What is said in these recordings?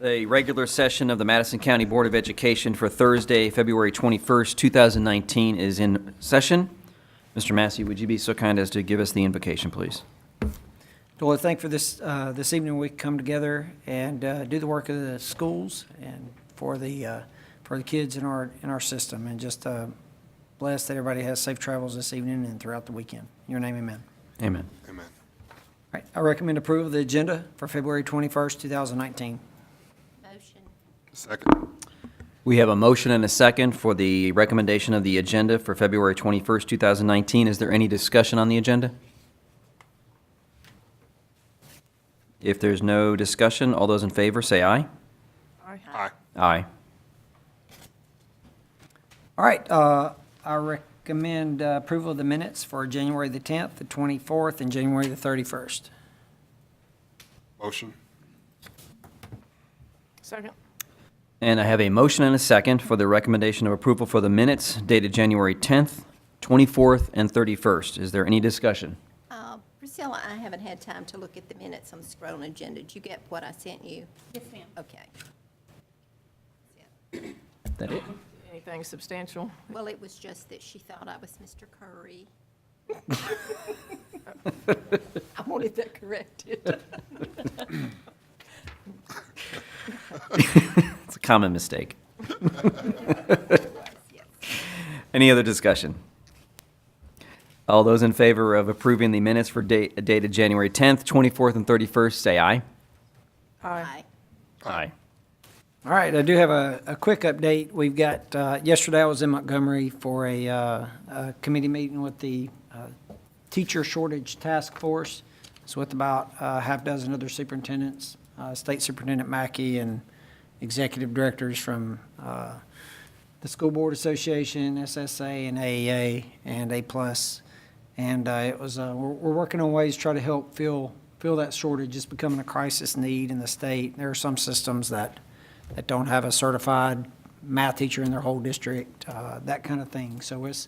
The regular session of the Madison County Board of Education for Thursday, February 21st, 2019 is in session. Mr. Massey, would you be so kind as to give us the invocation, please? Lord, thank you for this evening we can come together and do the work of the schools and for the kids in our system, and just bless that everybody has safe travels this evening and throughout the weekend. In your name, amen. Amen. Amen. All right, I recommend approval of the agenda for February 21st, 2019. Motion. Second. We have a motion and a second for the recommendation of the agenda for February 21st, 2019. Is there any discussion on the agenda? If there's no discussion, all those in favor say aye. Aye. Aye. All right, I recommend approval of the minutes for January the 10th, the 24th, and January the 31st. Motion. Second. And I have a motion and a second for the recommendation of approval for the minutes dated January 10th, 24th, and 31st. Is there any discussion? Priscilla, I haven't had time to look at the minutes on the scrolling agenda. Did you get what I sent you? Yes, ma'am. Okay. That it? Anything substantial? Well, it was just that she thought I was Mr. Curry. I wanted that corrected. It's a common mistake. Yes. Any other discussion? All those in favor of approving the minutes for dated January 10th, 24th, and 31st, say aye. Aye. Aye. All right, I do have a quick update. We've got, yesterday I was in Montgomery for a committee meeting with the Teacher Shortage Task Force. It's with about half dozen other superintendents, State Superintendent Mackey, and executive directors from the School Board Association, SSA, and AEA, and A+. And it was, we're working on ways to try to help fill that shortage. It's becoming a crisis need in the state. There are some systems that don't have a certified math teacher in their whole district, that kind of thing. So it's,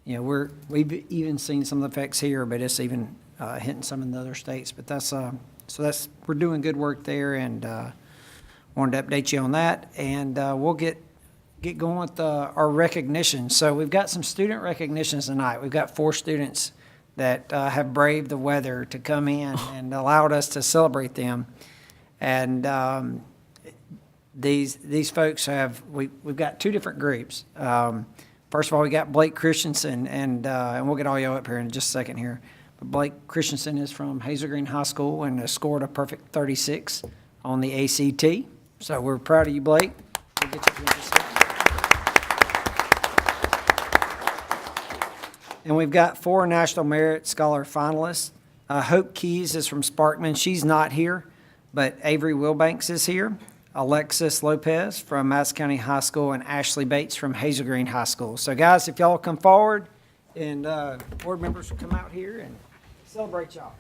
you know, we've even seen some of the effects here, but it's even hitting some in the other states. But we're doing good work there, and wanted to update you on that. And we'll get going with our recognition. So we've got some student recognitions tonight. We've got 4 students that have braved the weather to come in and allowed us to celebrate them. And these folks we've got 2 different groups. First of all, we got Blake Christensen, and we'll get all y'all up here in just a second here. But Blake Christensen is from Hazel Green High School and has scored a perfect 36 on the ACT. So we're proud of you, Blake. We'll get you in just a second. And we've got 4 National Merit Scholar finalists. Hope Keys is from Sparkman. She's not here, but Avery Wilbanks is here. Alexis Lopez from Madison County High School, and Ashley Bates from Hazel Green High School. So guys, if y'all come forward, and board members will come out here and celebrate y'all.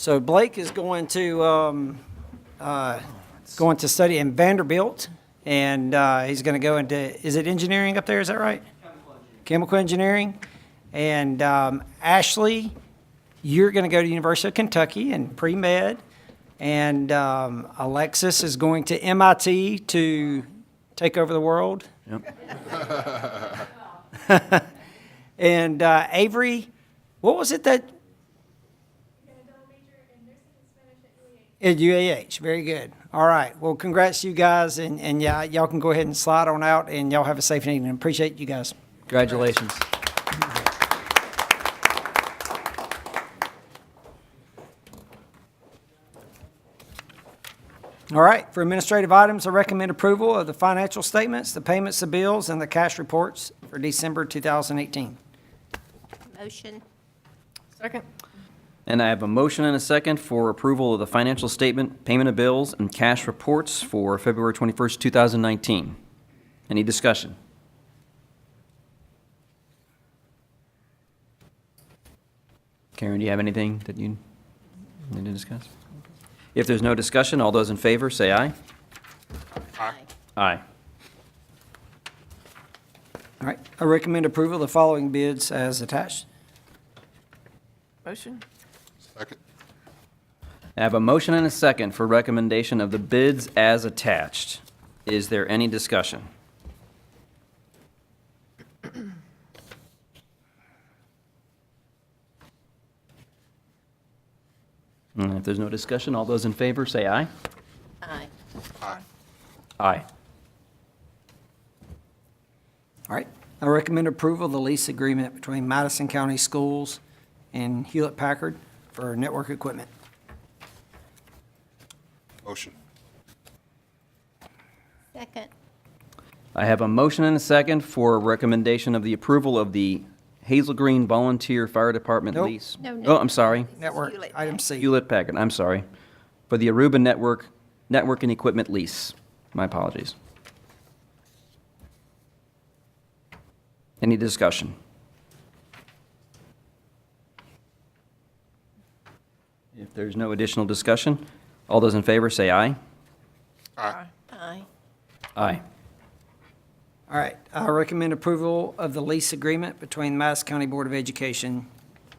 So Blake is going to study in Vanderbilt, and he's going to go into, is it engineering up there? Is that right? Chemical engineering. And Ashley, you're going to go to University of Kentucky in pre-med. And Alexis is going to MIT to take over the world. Yep. And Avery, what was it that? At UAH, very good. All right, well, congrats to you guys, and yeah, y'all can go ahead and slide on out, and y'all have a safe evening. Appreciate you guys. Congratulations. All right, for administrative items, I recommend approval of the financial statements, the payments of bills, and the cash reports for December 2018. Motion. Second. And I have a motion and a second for approval of the financial statement, payment of bills, and cash reports for February 21st, 2019. Any discussion? Karen, do you have anything that you need to discuss? If there's no discussion, all those in favor, say aye. Aye. Aye. All right, I recommend approval of the following bids as attached. Motion. Second. I have a motion and a second for recommendation of the bids as attached. Is there any discussion? And if there's no discussion, all those in favor say aye. Aye. Aye. Aye. All right, I recommend approval of the lease agreement between Madison County Schools and Hewlett-Packard for network equipment. Motion. Second. I have a motion and a second for recommendation of the approval of the Hazel Green Volunteer Fire Department Nope. lease. No, no. Oh, I'm sorry. This is Network, Hewlett-Packard. item C. Hewlett-Packard, I'm sorry. For the Aruba Network and Equipment lease. My apologies. Any discussion? If there's no additional discussion, all those in favor say aye. Aye. Aye. Aye. All right, I recommend approval of the lease agreement between Madison County Board of Education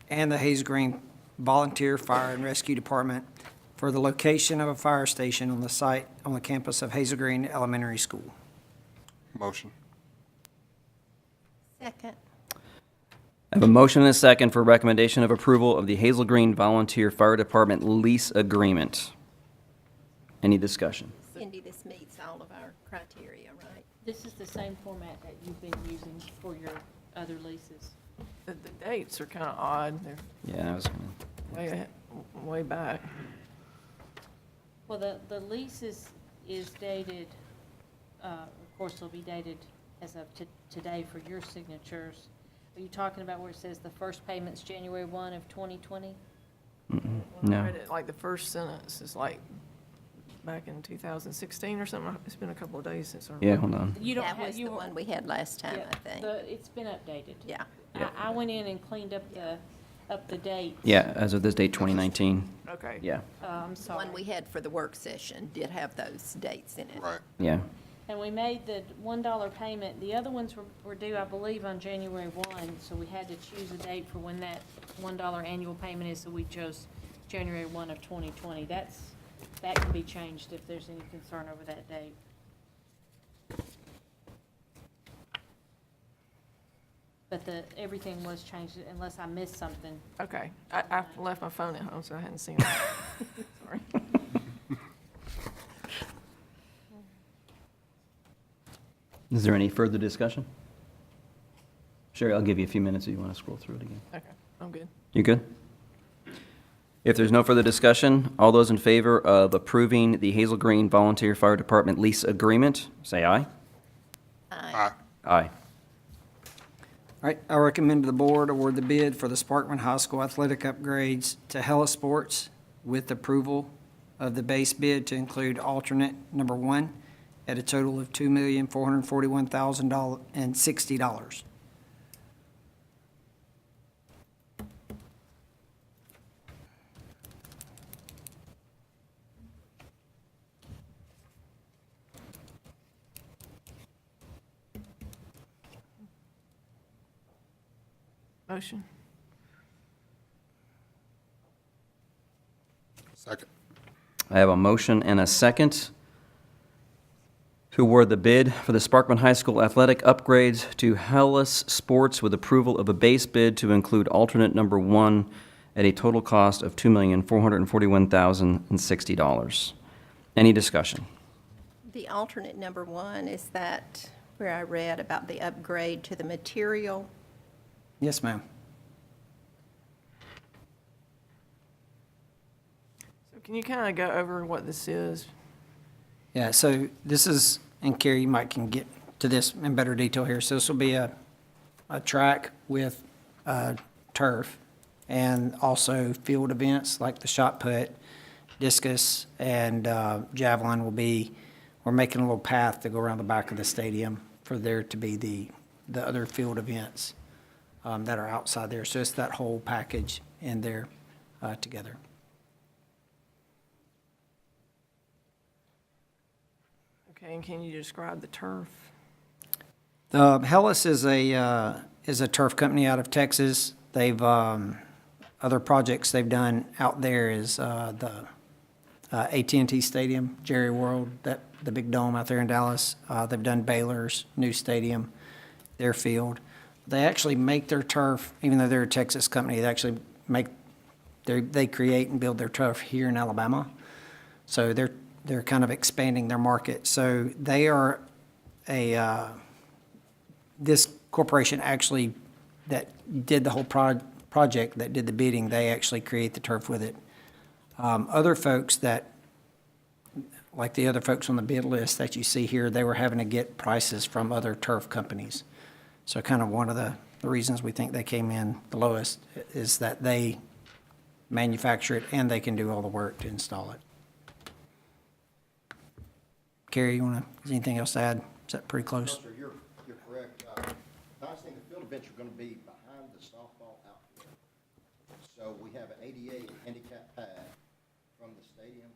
and the Hazel Green Volunteer Fire and Rescue Department for the location of a fire station on the site on the campus of Hazel Green Elementary School. Motion. Second. I have a motion and a second for recommendation of approval of the Hazel Green Volunteer Fire Department lease agreement. Any discussion? Cindy, this meets all of our criteria, right? This is the same format that you've been using for your other leases. The dates are kind of odd. They're Yeah, I was gonna. way back. Well, the lease is dated, of course, it'll be dated as of today for your signatures. Are you talking about where it says the first payment's January 1 of 2020? When No. I read it, like the first sentence is like back in 2016 or something. It's been a couple of days since I read Yeah, it. hold on. You don't That have, was you the won't- one we had last time, yeah, I think. It's been updated. Yeah. Yeah. I went in and cleaned up the dates. Yeah, as of this date, 2019. Okay. Yeah, I'm The sorry. one we had for the work session did have those dates in it. Right. yeah. And we made the $1 payment. The other ones were due, I believe, on January 1, so we had to choose a date for when that $1 annual payment is, so we chose January 1 of 2020. That can be changed if there's any concern over that date. But everything was changed unless I missed something. Okay. I left my phone at home, so I hadn't seen it. Sorry. Is there any further discussion? Sherry, I'll give you a few minutes if you want to scroll through it again. Okay, I'm good. You good? If there's no further discussion, all those in favor of approving the Hazel Green Volunteer Fire Department lease agreement, say aye. Aye. Aye. All right, I recommend the board award the bid for the Sparkman High School athletic upgrades to Hella Sports with approval of the base bid to include alternate number one at a total of $2,441,060. Motion. Second. I have a motion and a second to award the bid for the Sparkman High School athletic upgrades to Hellas Sports with approval of a base bid to include alternate number one at a total cost of $2,441,060. Any discussion? The alternate number one, is that where I read about the upgrade to the material? Yes, ma'am. So can you kind of go over what this is? Yeah, so this is, and Carrie, you might can get to this in better detail here. So this will be a track with turf and also field events like the shot put, discus, and javelin will be, we're making a little path to go around the back of the stadium for there to be the other field events that are outside there. So it's that whole package in there together. Okay, and can you describe the turf? Hellas is a turf company out of Texas. They've other projects they've done out there is the AT&T Stadium, Jerry World, that the big dome out there in Dallas. They've done Baylor's new stadium, their field. They actually make their turf, even though they're a Texas company. They actually they create and build their turf here in Alabama. So they're kind of expanding their market. So they are this corporation actually that did the whole project, that did the bidding, they actually create the turf with it. Other folks that, like the other folks on the bid list that you see here, they were having to get prices from other turf companies. So kind of one of the reasons we think they came in the lowest is that they manufacture it and they can do all the work to install it. Carrie, you want to, is anything else to add? Is that pretty close? No, sir, you're correct. I think the field events are going to be behind the softball outfield. So we have an ADA handicap pad from the stadium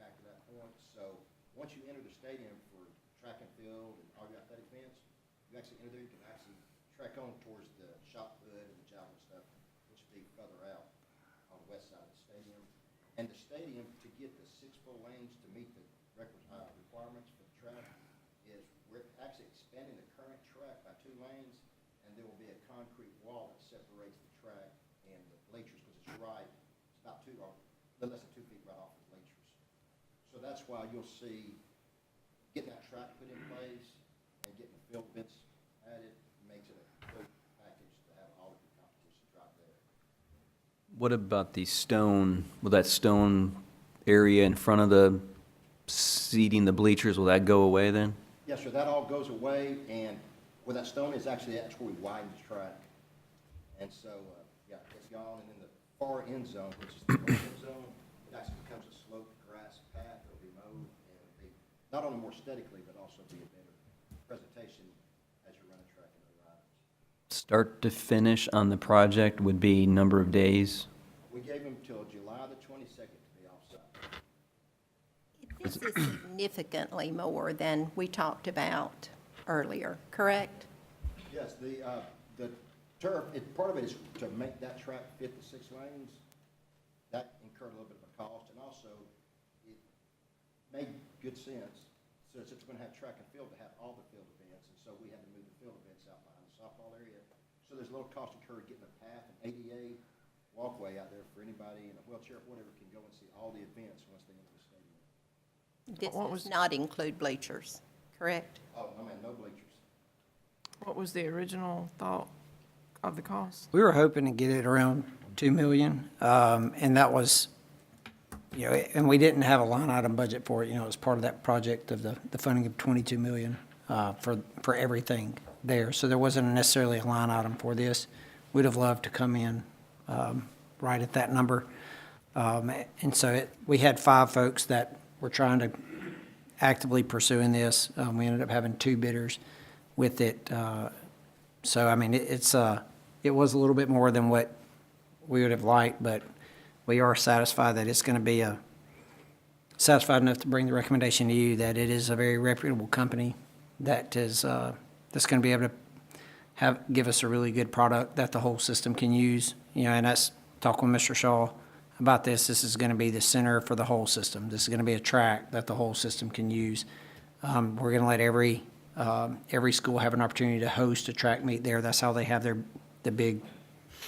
back to that point. So once you enter the stadium for track and field and all your athletic events, you actually enter there, you can actually track on towards the shot put and the javelin stuff, which will be further out on the west side of the stadium. And the stadium, to get the 6 full lanes to meet the requirements for the track, is we're actually expanding the current track by 2 lanes, and there will be a concrete wall that separates the track and the bleachers, because it's about 2 or less than 2 feet right off the bleachers. So that's why you'll see getting that track put in place and getting the field events added makes it a good package to have all of your competitions right there. What about the stone, will that stone area in front of the seating, the bleachers, will that go away then? Yes, sir, that all goes away, and where that stone is, actually, that's where we widen the track. And so, yeah, it's gone, and in the far end zone, which is the north end zone, it actually becomes a sloped grass path. It'll be mowed, and it'll be not only more aesthetically, but also be a better presentation as you're running track and other items. Start to finish on the project would be number of days? We gave them till July the 22nd to be off-site. This is significantly more than we talked about earlier, correct? Yes, the turf, part of it is to make that track fit the 6 lanes. That incurred a little bit of a cost, and also it made good sense. So since we're going to have track and field, to have all the field events, and so we had to move the field events out behind the softball area. So there's a little cost incurred getting a path, an ADA walkway out there for anybody in a wheelchair or whatever can go and see all the events once they enter the stadium. This What does was- not include bleachers, correct? Oh, no, man, no bleachers. What was the original thought of the cost? We were hoping to get it around $2 million, and that was, you know, and we didn't have a line item budget for it. You know, it was part of that project of the funding of $22 million for everything there. So there wasn't necessarily a line item for this. We'd have loved to come in right at that number. And so we had 5 folks that were trying to actively pursuing this. We ended up having 2 bidders with it. So, I mean, it was a little bit more than what we would have liked, but we are satisfied that it's going to be satisfied enough to bring the recommendation to you that it is a very reputable company that is that's going to be able to give us a really good product that the whole system can use. You know, and that's, talking with Mr. Shaw about this, this is gonna be the center for the whole system. This is gonna be a track that the whole system can use. We're gonna let every school have an opportunity to host a track meet there. That's how they have their big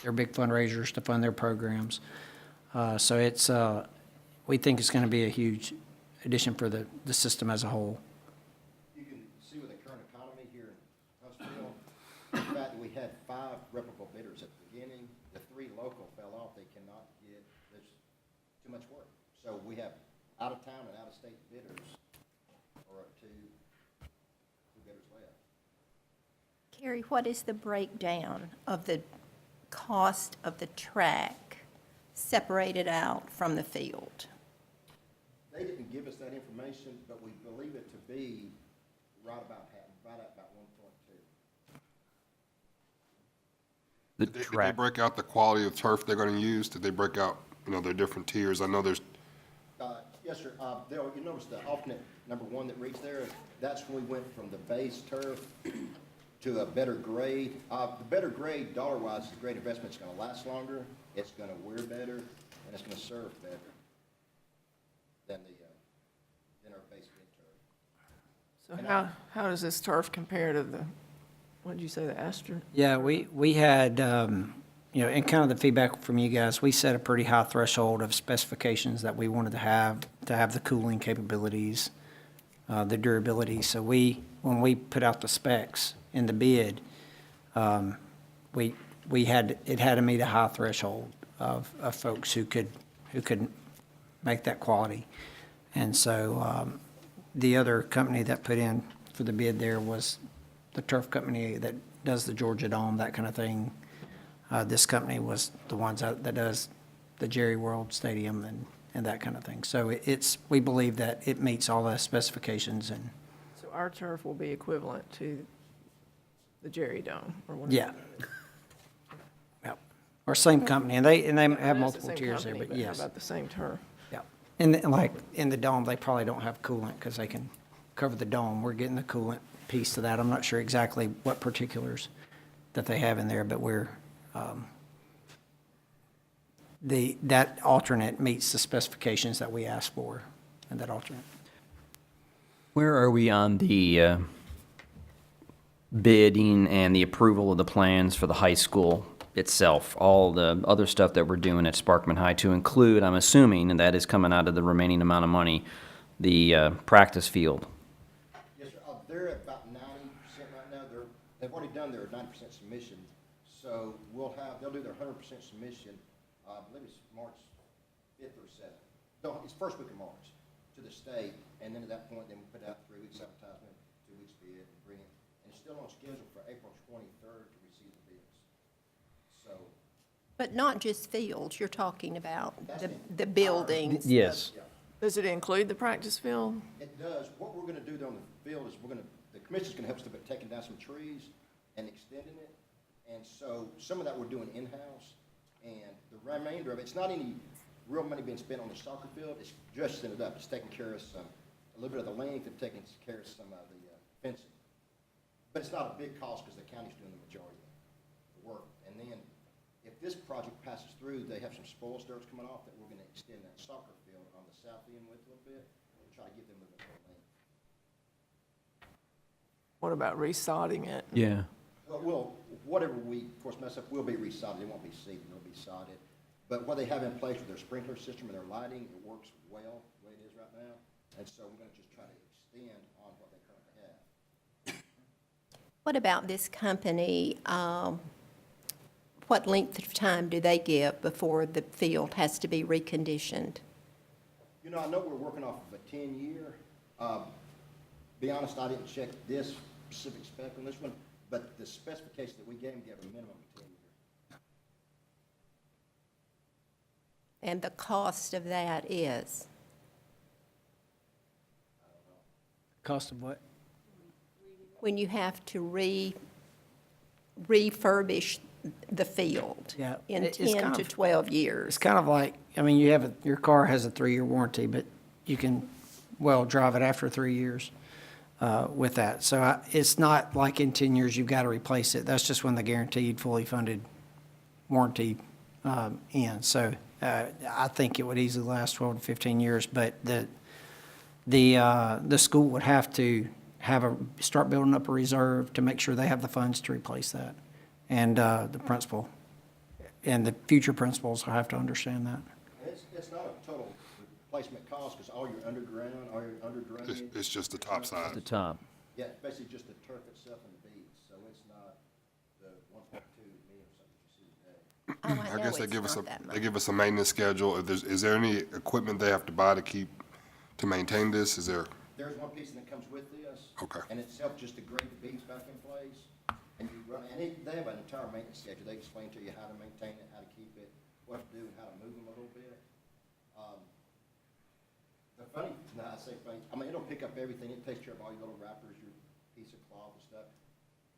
fundraisers to fund their programs. So it's, we think it's gonna be a huge addition for the system as a whole. You can see with the current economy here in Huntsville, the fact that we had 5 reputable bidders at the beginning, the 3 local fell off, they cannot get, there's too much work. So we have out-of-town and out-of-state bidders, or 2 bidders left. Carrie, what is the breakdown of the cost of the track separated out from the field? They didn't give us that information, but we believe it to be right at about 1.2. The Did they track, break out the quality of turf they're gonna use? Did they break out, their different tiers? I know there's, Yes, sir. Dale, you notice the alternate number 1 that reads there? That's when we went from the base turf to a better grade. The better grade, dollar-wise, is a great investment. It's gonna last longer, it's gonna wear better, and it's gonna serve better than our base bid turf. So how does this turf compare to the, what did you say, the Astor? Yeah, we had, you know, and kind of the feedback from you guys, we set a pretty high threshold of specifications that we wanted to have the cooling capabilities, the durability. So when we put out the specs in the bid, it had to meet a high threshold of folks who could make that quality. And so, the other company that put in for the bid there was the turf company that does the Georgia Dome, that kind of thing. This company was the ones that does the Jerry World Stadium and that kind of thing. So we believe that it meets all the specifications and, So our turf will be equivalent to the Jerry Dome or whatever. yeah. Yep. Or same company, and they I know have it's the multiple same tiers there, company, but how yes. about the same turf? Yeah. And like in the dome, they probably don't have coolant because they can cover the dome. We're getting the coolant piece to that. I'm not sure exactly what particulars that they have in there, but that alternate meets the specifications that we asked for, and that alternate. where are we on the bidding and the approval of the plans for the high school itself? All the other stuff that we're doing at Sparkman High to include, I'm assuming, and that is coming out of the remaining amount of money, the practice field. Yes, sir. They're at about 90% right now. They've already done their 90% submission. So they'll do their 100% submission, I believe it's March 5th or 7th. No, it's first week of March to the state. And then at that point, then we put out 3 weeks advertisement, 2 weeks bid, and bring it. And it's still on schedule for April 23rd to receive the bids. So. But not just fields, you're talking about the buildings. Yes. Yeah. Does it include the practice field? It does. What we're gonna do on the field is the commission's gonna help us with taking down some trees and extending it. And so some of that we're doing in-house, and the remainder of it, it's not any real money being spent on the soccer field, it's dressing it up. It's taking care of a little bit of the length and taking care of some of the fencing. But it's not a big cost because the county's doing the majority of the work. And then if this project passes through, they have some spoil stirrups coming off that we're gonna extend that soccer field on the south end with a little bit and try to give them a little bit more length. What about resodding it? Yeah. Well, whatever we, of course, mess up, will be resodded. It won't be seeded, it'll be sodded. But what they have in place with their sprinkler system and their lighting, it works well the way it is right now. And so we're gonna just try to extend on what they currently have. What about this company? What length of time do they give before the field has to be reconditioned? You know, I know we're working off of a 10-year. Be honest, I didn't check this specific spec on this one, but the specification that we gave them gave a minimum of 10 years. And the cost of that is? Cost of what? When you have to refurbish the field Yeah, in it's 10 kind to of- 12 years. It's kind of like, I mean, your car has a 3-year warranty, but you can, drive it after 3 years. with that. So it's not like in 10 years you've got to replace it. That's just when the guaranteed, fully funded warranty ends. So I think it would easily last 12 to 15 years, but the school would have to start building up a reserve to make sure they have the funds to replace that. And the principal and the future principals will have to understand that. It's not a total replacement cost, because all your underground, all your under drainage. It's just the top side. The top. Yeah, it's basically just the turf itself and the beads, so it's not the 1.2 million or something you see today. Oh, I I know guess they it's give us not that they much. give us a maintenance schedule. Is there any equipment they have to buy to maintain this? Is there? There's one piece that comes with this. Okay. And it's helped just to grade the beads back in place. And you run, and they have an entire maintenance schedule. They explain to you how to maintain it, how to keep it, what to do, and how to move them a little bit. The funny, no, I say funny, I mean, it'll pick up everything. It takes care of all your little wrappers, your piece of cloth and stuff.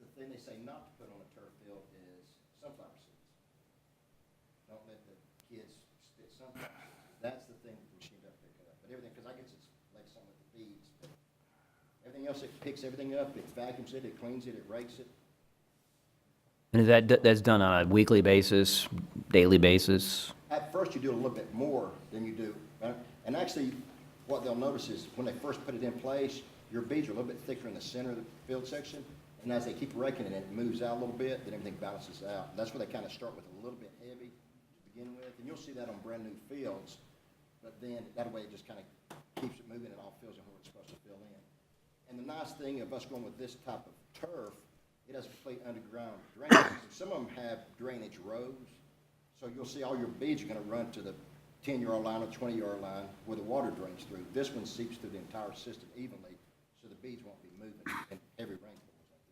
The thing they say not to put on a turf field is sunflower seeds. Don't let the kids spit sunflower seeds. That's the thing that the machine doesn't pick up. But everything, because I guess it's like something with the beads, but everything else, it picks everything up, it vacuums it, it cleans it, it rakes it. And is that's done on a weekly basis, daily basis? At first, you do a little bit more than you do, right? And actually, what they'll notice is when they first put it in place, your beads are a little bit thicker in the center of the field section, and as they keep raking it, it moves out a little bit, then everything balances out. That's where they kind of start with a little bit heavy to begin with, and you'll see that on brand-new fields, but then that way it just kind of keeps it moving, and all fills in where it's supposed to fill in. And the nice thing of us going with this type of turf, it has complete underground drainage. Some of them have drainage rows, so you'll see all your beads are going to run to the 10-yard line or 20-yard line where the water drains through. This one seeps through the entire system evenly, so the beads won't be moving in every rainfall like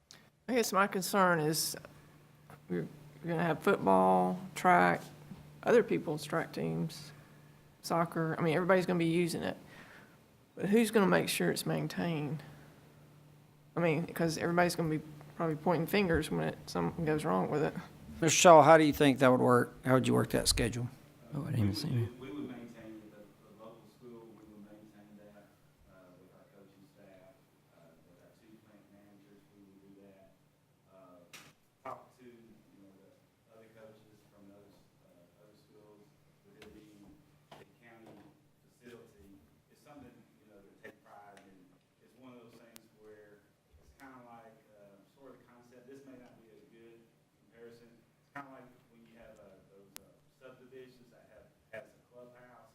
this. I guess my concern is you're going to have football, track, other people's track teams, soccer. I mean, everybody's going to be using it. But who's going to make sure it's maintained? I mean, because everybody's going to be probably pointing fingers when something goes wrong with it. Mr. Shaw, how do you think that would work? How would you work that schedule? Oh, I didn't even see it. We would maintain the local school, we would maintain that with our coaching staff, with our two plant managers, we would do that. Talk to, the other coaches from those other schools, with it being a county facility. It's something, to take pride in. It's one of those things where it's kind of like sort of concept. This may not be a good comparison. It's kind of like when you have those subdivisions that has a clubhouse.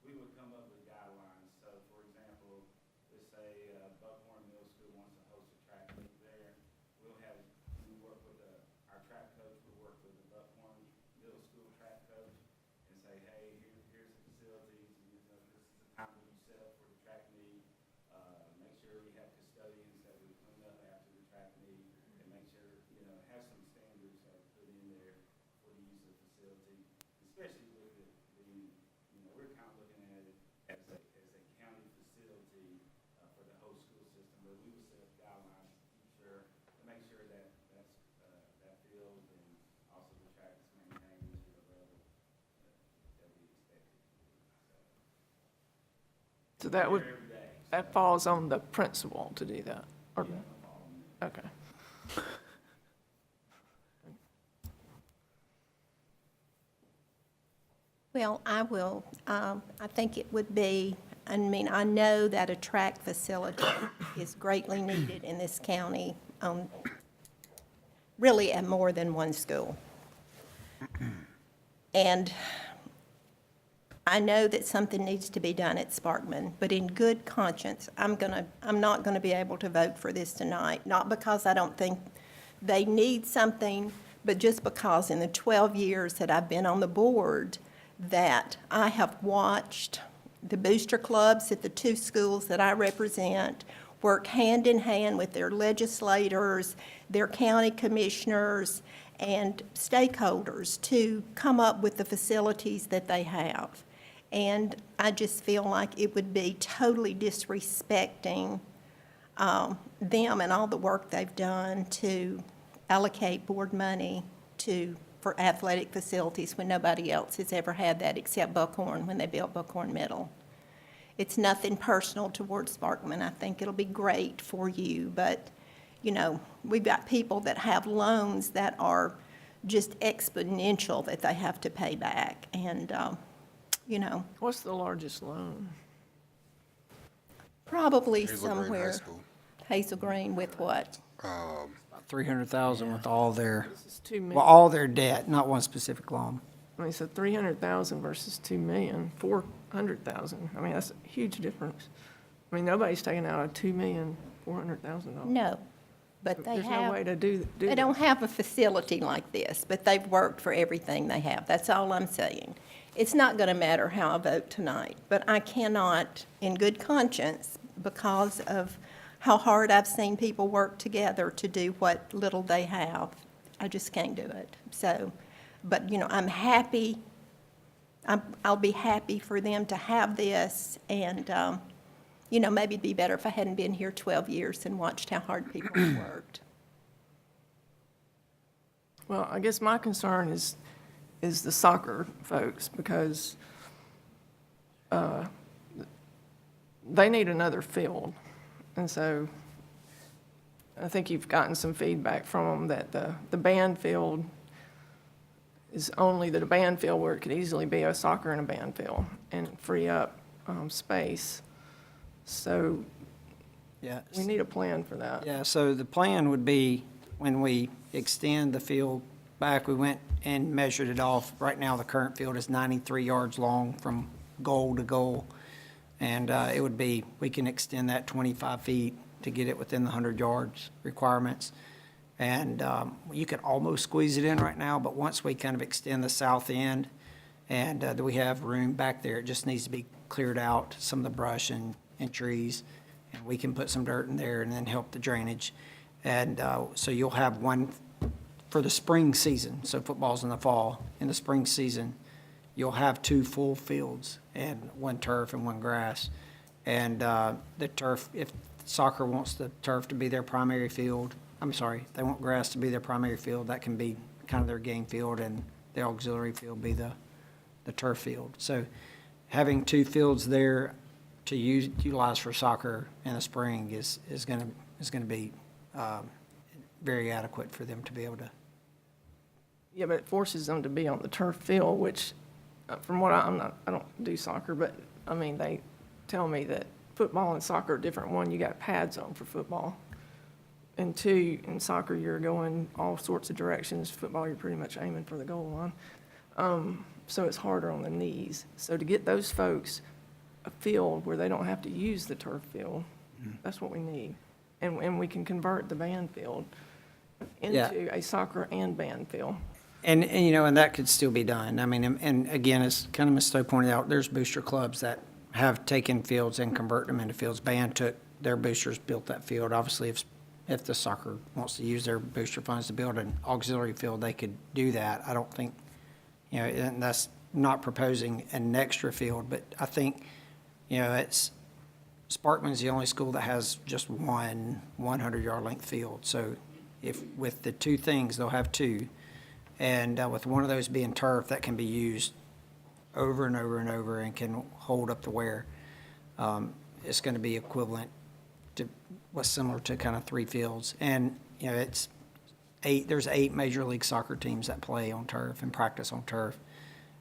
We would come up with guidelines. So, for example, let's say Buckhorn Middle School wants to host a track meet there. We work with our track coach. We work with the Buckhorn Middle School track coach and say, hey, here's the facilities. This is the time that you set up for the track meet. Make sure we have custodians that we clean up after the track meet, and make sure have some standards that we put in there for the use of the facility, especially with it being, we're kind of looking at it as a county facility for the whole school system, but we would set up guidelines to make sure that that field and also the track is maintained to the level that we expect it to be. So that would, that falls on the principal to do that? Or- Okay. Well, I will, I think it would be, I mean, I know that a track facility is greatly needed in this county, really at more than one school. And I know that something needs to be done at Sparkman, but in good conscience, I'm not gonna be able to vote for this tonight, not because I don't think they need something, but just because in the 12 years that I've been on the board, that I have watched the booster clubs at the two schools that I represent work hand in hand with their legislators, their county commissioners, and stakeholders to come up with the facilities that they have. And I just feel like it would be totally disrespecting them and all the work they've done to allocate board money for athletic facilities when nobody else has ever had that except Buckhorn when they built Buckhorn Middle. it's nothing personal towards Sparkman. I think it'll be great for you, but, you know, we've got people that have loans that are just exponential that they have to pay back, and, you know, What's the largest loan? probably Hazel Green High somewhere. School. Hazel Green with what? 300,000 with all their, This is 2 million. well, all their debt, not one specific loan. I mean, so 300,000 versus 2 million, 400,000. I mean, that's a huge difference. I mean, nobody's taking out a $2,400,000. No, but they There's no way have, to do they that. don't have a facility like this, but they've worked for everything they have. That's all I'm saying. It's not going to matter how I vote tonight, but I cannot, in good conscience, because of how hard I've seen people work together to do what little they have, I just can't do it. So, but, you know, I'm happy, I'll be happy for them to have this, and, you know, maybe it'd be better if I hadn't been here 12 years and watched how hard people have worked. Well, I guess my concern is the soccer folks, because they need another field. And so I think you've gotten some feedback from them that the band field is only the band field where it could easily be a soccer and a band field and free up space. So Yeah. we need a plan for that. Yeah, so the plan would be, when we extend the field back, we went and measured it off. Right now, the current field is 93 yards long from goal to goal. And it would be, we can extend that 25 feet to get it within the 100 yards requirements. And you could almost squeeze it in right now, but once we kind of extend the south end, and we have room back there, it just needs to be cleared out, some of the brush and trees, and we can put some dirt in there and then help the drainage. And so you'll have one for the spring season, so football's in the fall. In the spring season, you'll have 2 full fields, and 1 turf and 1 grass. And the turf, if soccer wants the turf to be their primary field, I'm sorry, they want grass to be their primary field, that can be kind of their game field, and the auxiliary field be the turf field. So having 2 fields there to utilize for soccer in the spring is gonna be very adequate for them to be able to. Yeah, but it forces them to be on the turf field, which, from what I don't do soccer, but, I mean, they tell me that football and soccer are different. One, you got pads on for football. And 2, in soccer, you're going all sorts of directions. Football, you're pretty much aiming for the goal line. So it's harder on the knees. So to get those folks a field where they don't have to use the turf field, that's what we need. And we can convert the band field Yeah. into a soccer and band field. And, you know, and that could still be done. I mean, and again, as kind of Ms. Stowe pointed out, there's booster clubs that have taken fields and converted them into fields. Band took their boosters, built that field. Obviously, if the soccer wants to use their booster funds to build an auxiliary field, they could do that. I don't think, you know, and that's not proposing an extra field, but I think, you know, Sparkman's the only school that has just one 100-yard length field. So if, with the 2 things, they'll have 2. And with one of those being turf, that can be used over and over and over and can hold up the wear. It's going to be equivalent to what's similar to kind of 3 fields. And, you know, there's 8 Major League Soccer teams that play on turf and practice on turf.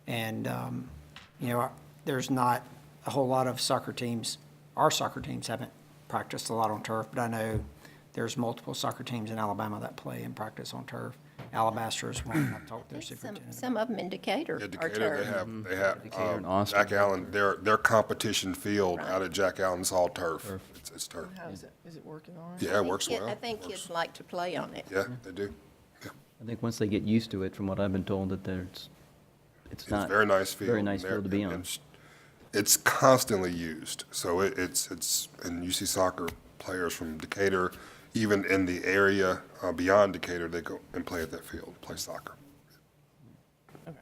And, you know, there's not a whole lot of soccer teams. Our soccer teams haven't practiced a lot on turf, but I know there's multiple soccer teams in Alabama that play and practice on turf. Alabaster is one. I've talked to their superintendent. Some of them in Decatur Yeah, are Decatur, turf. they have, Decatur and Austin. Jack Allen, their competition field out at Jack Allen's all turf. It's turf. How is it working on? Yeah, it works well. I think kids like to play on it. Yeah, they do. Yeah. I think once they get used to it, from what I've been told, that it's It's not. a very nice field. Very nice field to be on. It's constantly used, so it's, and you see soccer players from Decatur, even in the area beyond Decatur, they go and play at that field, play soccer. Okay.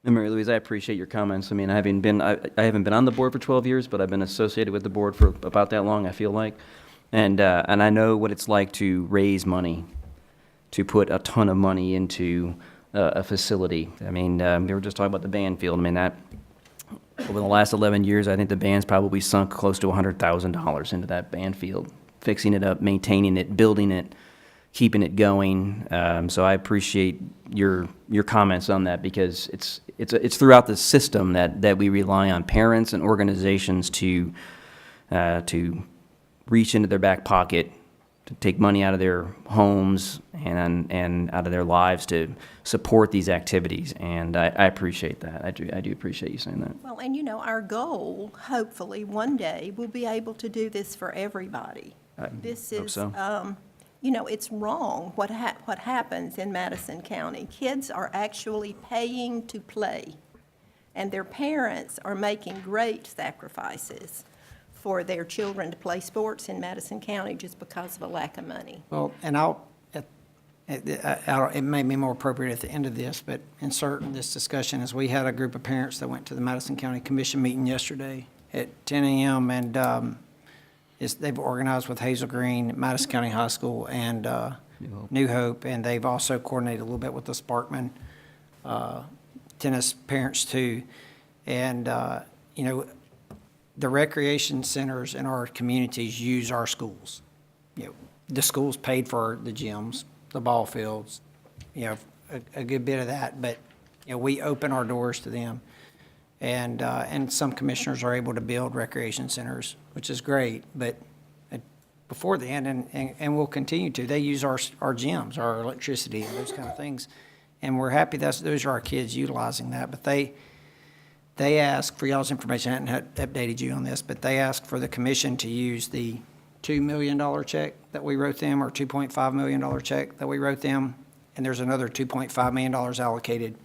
And Mary Louise, I appreciate your comments. I mean, I haven't been on the board for 12 years, but I've been associated with the board for about that long, I feel like. And I know what it's like to raise money, to put a ton of money into a facility. I mean, we were just talking about the band field. I mean, that, over the last 11 years, I think the band's probably sunk close to $100,000 into that band field, fixing it up, maintaining it, building it, keeping it going. So I appreciate your comments on that, because it's throughout the system that we rely on parents and organizations to reach into their back pocket, to take money out of their homes and out of their lives to support these activities. And I appreciate that. I do appreciate you saying that. Well, and you know, our goal, hopefully, one day, we'll be able to do this for everybody. This hope is, so. you know, it's wrong what happens in Madison County. Kids are actually paying to play, and their parents are making great sacrifices for their children to play sports in Madison County just because of a lack of money. Well, and it may be more appropriate at the end of this, but insert in this discussion is we had a group of parents that went to the Madison County Commission meeting yesterday at 10 a.m. and they've organized with Hazel Green, Madison County High School, and New Hope, and they've also coordinated a little bit with the Sparkman tennis parents too. And, you know, the recreation centers in our communities use our schools. You know, the schools paid for the gyms, the ball fields, you know, a good bit of that, but, you know, we open our doors to them. And some commissioners are able to build recreation centers, which is great, but before the end, and we'll continue to, they use our gyms, our electricity and those kind of things. And we're happy those are our kids utilizing that, but they ask, for y'all's information, I hadn't updated you on this, but they asked for the commission to use the $2 million check that we wrote them, or $2.5 million check that we wrote them, and there's another $2.5 million allocated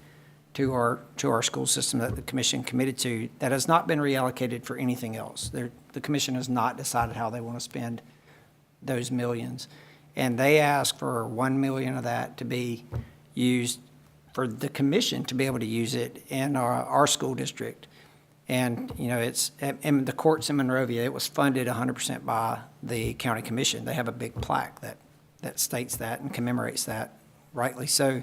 to our school system that the commission committed to, that has not been reallocated for anything else. The commission has not decided how they want to spend those millions. And they asked for $1 million of that to be used for the commission to be able to use it in our school district. And, you know, it's, in the courts in Monrovia, it was funded 100% by the county commission. They have a big plaque that states that and commemorates that, rightly so.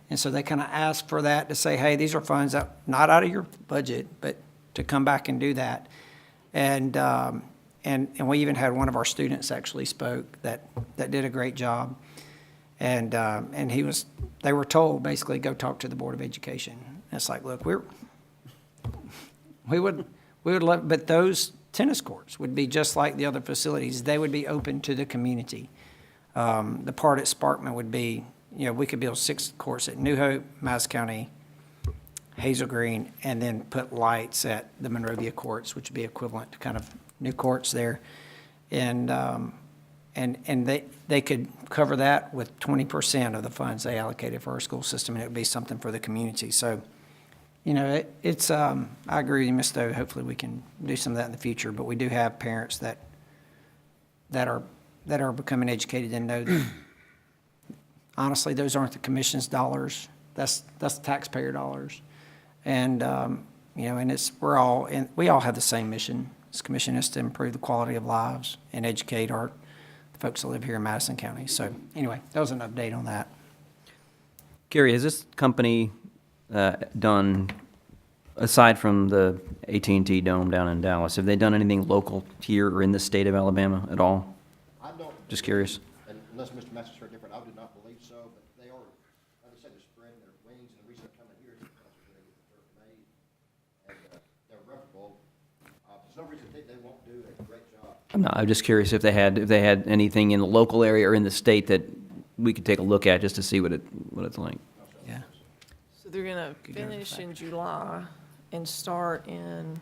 And so they kind of asked for that to say, hey, these are funds that, not out of your budget, but to come back and do that. And we even had one of our students actually spoke that did a great job. And they were told, basically, go talk to the Board of Education. And it's like, look, we would love, but those tennis courts would be just like the other facilities. They would be open to the community. The part at Sparkman would be, you know, we could build 6 courts at New Hope, Madison County, Hazel Green, and then put lights at the Monrovia courts, which would be equivalent to kind of new courts there. And they could cover that with 20% of the funds they allocated for our school system, and it would be something for the community. So, you know, it's I agree with you, Ms. Stowe. Hopefully we can do some of that in the future, but we do have parents that are becoming educated and know that, honestly, those aren't the commission's dollars. That's taxpayer dollars. And, you know, and we all have the same mission. This commission is to improve the quality of lives and educate the folks that live here in Madison County. So anyway, that was an update on that. Gary, has this company done, aside from the AT&T Dome down in Dallas, have they done anything local here or in the state of Alabama at all? I don't. Just curious. And unless Mr. Master's heard different, I do not believe so, but they are, like I said, they're spreading their wings, and the reason they're coming here is because they're going to get the dirt made, and they're reputable. There's no reason they won't do a great job. I'm just curious if they had anything in the local area or in the state that we could take a look at just to see what it's like. Yeah. So they're gonna finish in July and start in,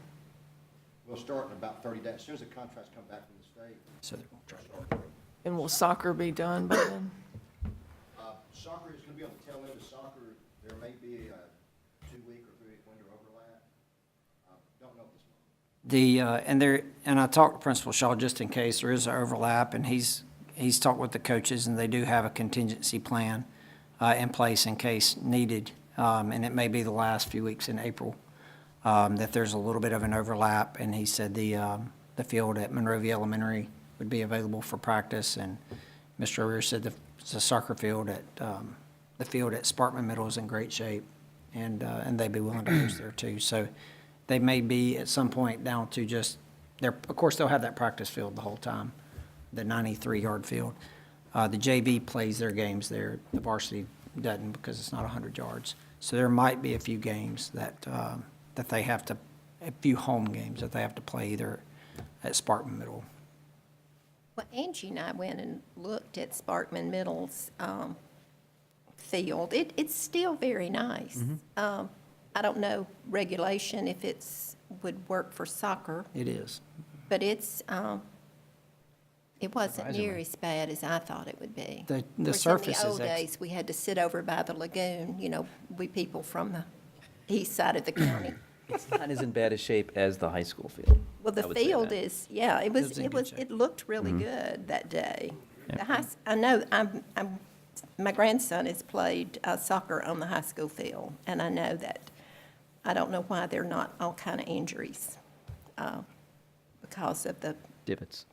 We'll start in about 30 days. As soon as the contracts come back from the state, So they're gonna try to- start. and will soccer be done by then? Soccer is going to be on the tail end of soccer. There may be a 2-week or 3-week winter overlap. Don't know at this moment. And I talked to Principal Shaw just in case there is an overlap, and he's talked with the coaches, and they do have a contingency plan in place in case needed. And it may be the last few weeks in April that there's a little bit of an overlap. And he said the field at Monrovia Elementary would be available for practice, and Mr. O'Rear said the soccer field at the field at Sparkman Middle is in great shape, and they'd be willing to host there too. So they may be at some point down to just, of course, they'll have that practice field the whole time, the 93-yard field. The JV plays their games there. The varsity doesn't because it's not 100 yards. So there might be a few games that they have to, a few home games that they have to play either at Sparkman Middle. Well, Angie and I went and looked at Sparkman Middle's field. It's still very nice. I don't know regulation if would work for soccer, It is. but it wasn't near as bad as I thought it would be. The Of course, surface in is the old days, we had to sit over by the lagoon, we people from the east side of the county. It's not as in bad a shape as the high school field. Well, the I would say field that. is, yeah, in good shape. it looked really good that day. I know, my grandson has played soccer on the high school field, and I know that, I don't know why they're not all kind of injuries because of Divots.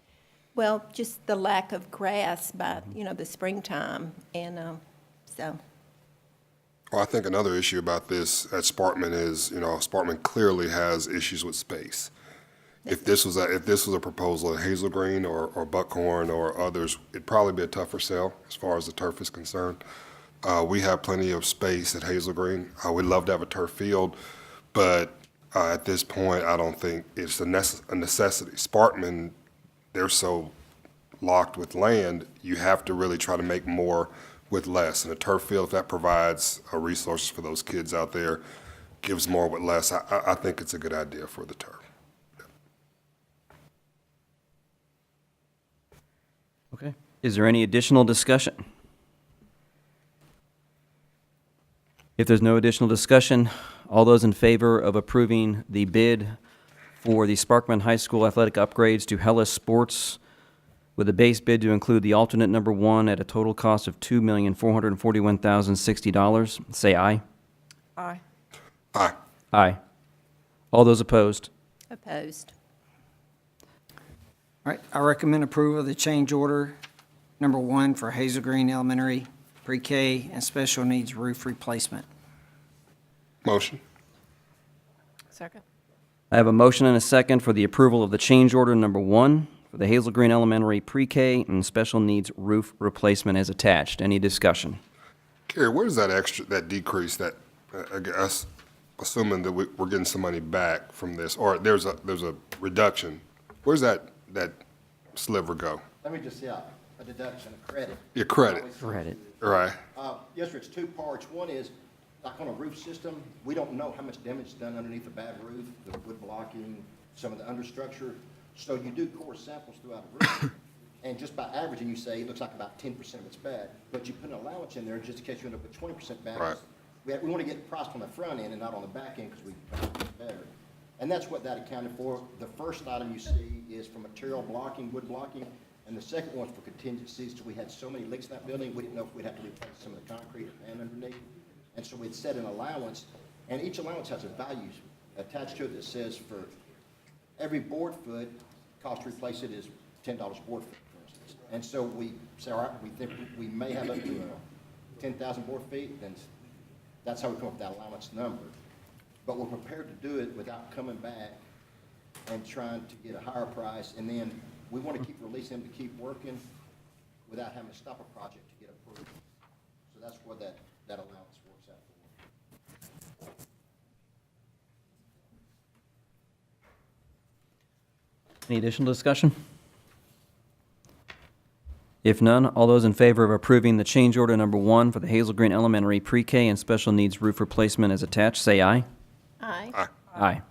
well, just the lack of grass by, the springtime, and so. Well, I think another issue about this at Sparkman is, Sparkman clearly has issues with space. If this was a proposal at Hazel Green or Buckhorn or others, it'd probably be a tougher sell as far as the turf is concerned. We have plenty of space at Hazel Green. We'd love to have a turf field, but at this point, I don't think it's a necessity. Sparkman, they're so locked with land, you have to really try to make more with less. And a turf field, if that provides resources for those kids out there, gives more with less, I think it's a good idea for the turf. Okay. Is there any additional discussion? If there's no additional discussion, all those in favor of approving the bid for the Sparkman High School athletic upgrades to Hellas Sports with a base bid to include the alternate number 1 at a total cost of $2,441,060, say aye. Aye. Aye. Aye. All those opposed? Opposed. All right, I recommend approval of the change order number 1 for Hazel Green Elementary pre-K and special needs roof replacement. Motion. Second? I have a motion and a second for the approval of the change order number 1 for the Hazel Green Elementary pre-K and special needs roof replacement as attached. Any discussion? Carrie, where does that decrease, that, I guess, assuming that we're getting some money back from this, or there's a reduction, where's that sliver go? Let me just say a deduction, a credit. Your credit, Credit. right? Yes, sir, it's two parts. One is, like on a roof system, we don't know how much damage is done underneath a bad roof, the wood blocking, some of the understructure. So you do core samples throughout a roof, and just by averaging, you say it looks like about 10% of it's bad. But you put an allowance in there just in case you end up with 20% bad. Right. We want to get priced on the front end and not on the back end because we think it's better. And that's what that accounted for. The first item you see is for material blocking, wood blocking, and the second one's for contingencies. So we had so many leaks in that building, we didn't know if we'd have to replace some of the concrete and underneath. And so we'd set an allowance, and each allowance has a value attached to it that says for every board foot, cost to replace it is $10 board foot, for instance. And so we say, all right, we think we may have up to 10,000 board feet, then that's how we come up with that allowance number. But we're prepared to do it without coming back and trying to get a higher price, and then we want to keep releasing them to keep working without having to stop a project to get approved. So that's what that allowance works out for. Any additional discussion? If none, all those in favor of approving the change order number 1 for the Hazel Green Elementary pre-K and special needs roof replacement as attached, say aye. Aye. Aye. Aye.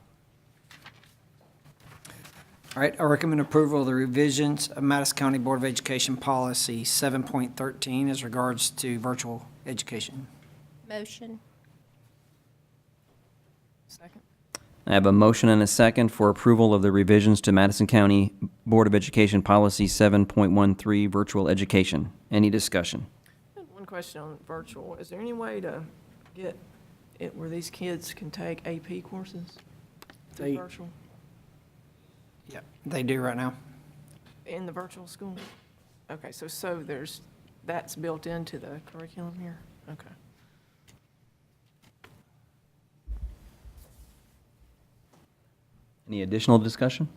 All right, I recommend approval of the revisions of Madison County Board of Education Policy 7.13 as regards to virtual education. Motion. Second? I have a motion and a second for approval of the revisions to Madison County Board of Education Policy 7.13 virtual education. Any discussion? One question on virtual. Is there any way to get it where these kids can take AP courses through They- virtual, Yeah, they do right now. in the virtual school? Okay, so that's built into the curriculum here? Okay. Any additional discussion?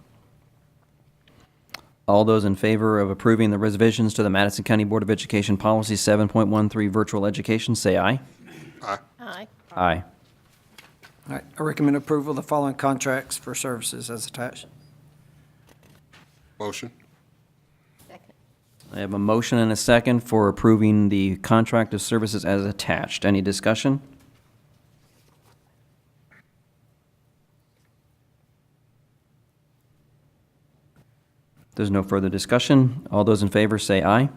All those in favor of approving the revisions to the Madison County Board of Education Policy 7.13 Virtual Education, say aye. Aye. Aye. Aye. All right, I recommend approval of the following contracts for services as attached. Motion. Second. I have a motion and a second for approving the contract of services as attached. Any discussion? There's no further discussion. All those in favor say aye.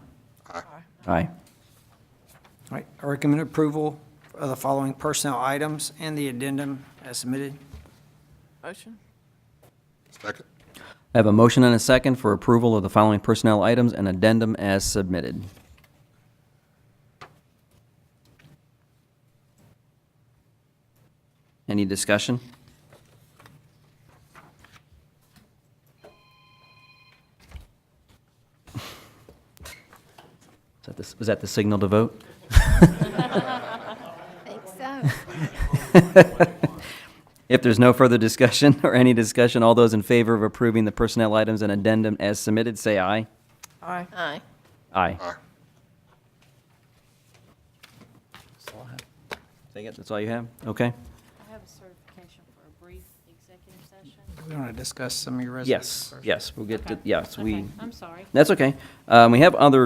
Aye. Aye. All right, I recommend approval of the following personnel items and the addendum as submitted. Motion? Second. I have a motion and a second for approval of the following personnel items and addendum as submitted. Any discussion? Was that the signal to vote? I think so. If there's no further discussion or any discussion, all those in favor of approving the personnel items and addendum as submitted, say aye. Aye. Aye. Aye. Aye. That's all you have? Okay. I have a certification for a brief executive session. We want to discuss some of your resumes Yes, first. yes, we'll get to, Okay. yes, we. Okay, I'm sorry. That's okay. We have other